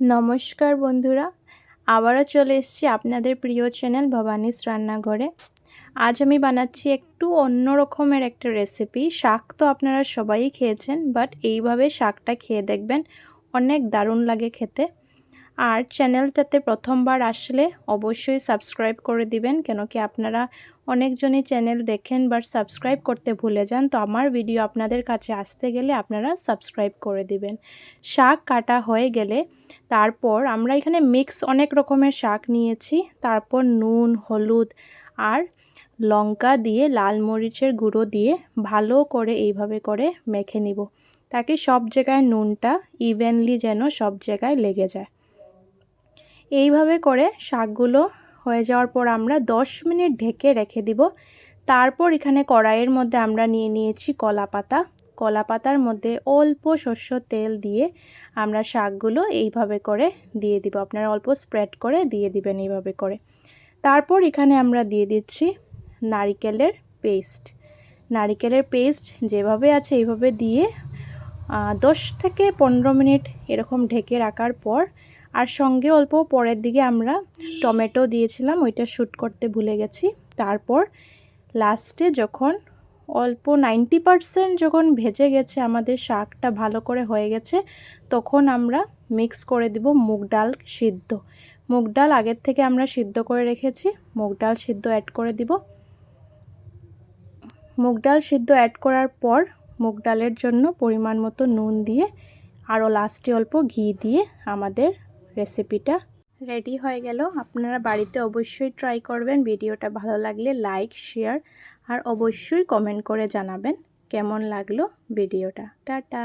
নমস্কার বন্ধুরা, আবারও চলে এসেছি আপনাদের প্রিয় চ্যানেল ভবানীস রান্নাঘরে। আজ আমি বানাচ্ছি একটু অন্য রকমের একটা রেসিপি। শাক তো আপনারা সবাই খেয়েছেন, বাট এইভাবে শাকটা খেয়ে দেখবেন, অনেক দারুণ লাগে খেতে। আর চ্যানেলটাতে প্রথমবার আসলে অবশ্যই সাবস্ক্রাইব করে দিবেন, কেন কি আপনারা অনেকজনই চ্যানেল দেখেন বাট সাবস্ক্রাইব করতে ভুলে যান। তো আমার ভিডিও আপনাদের কাছে আসতে গেলে আপনারা সাবস্ক্রাইব করে দিবেন। শাক কাটা হয়ে গেলে তারপর আমরা এখানে মিক্স অনেক রকমের শাক নিয়েছি। তারপর নুন, হলুদ আর লঙ্কা দিয়ে, লাল মরিচের গুঁড়ো দিয়ে ভালো করে এইভাবে করে মেখে নিব, তাকে সব জায়গায় নুনটা ইভেনলি যেন সব জায়গায় লেগে যায়। এইভাবে করে শাকগুলো হয়ে যাওয়ার পর আমরা 10 মিনিট ঢেকে রেখে দিব। তারপর এখানে কড়াইয়ের মধ্যে আমরা নিয়ে নিয়েছি কলা পাতা। কলা পাতার মধ্যে অল্প সরষের তেল দিয়ে আমরা শাকগুলো এইভাবে করে দিয়ে দিব। আপনারা অল্প স্প্রেড করে দিয়ে দিবেন এইভাবে করে। তারপর এখানে আমরা দিয়ে দিচ্ছি নারকেলের পেস্ট। নারকেলের পেস্ট যেভাবে আছে এইভাবে দিয়ে 10 থেকে 15 মিনিট এরকম ঢেকে রাখার পর, আর সঙ্গে অল্প পরের দিকে আমরা টমেটো দিয়েছিলাম, ওইটা শ্যুট করতে ভুলে গেছি। তারপর লাস্টে যখন অল্প 90% যখন ভেজে গেছে, আমাদের শাকটা ভালো করে হয়ে গেছে, তখন আমরা মিক্স করে দিব মুগ ডাল সিদ্ধ। মুগ ডাল আগের থেকে আমরা সিদ্ধ করে রেখেছি, মুগ ডাল সিদ্ধ অ্যাড করে দিব। মুগ ডাল সিদ্ধ অ্যাড করার পর মুগ ডালের জন্য পরিমাণ মতো নুন দিয়ে আরও লাস্টে অল্প ঘি দিয়ে আমাদের রেসিপিটা রেডি হয়ে গেল। আপনারা বাড়িতে অবশ্যই ট্রাই করবেন। ভিডিওটা ভালো লাগলে লাইক, শেয়ার আর অবশ্যই কমেন্ট করে জানাবেন কেমন লাগলো ভিডিওটা। টাটা।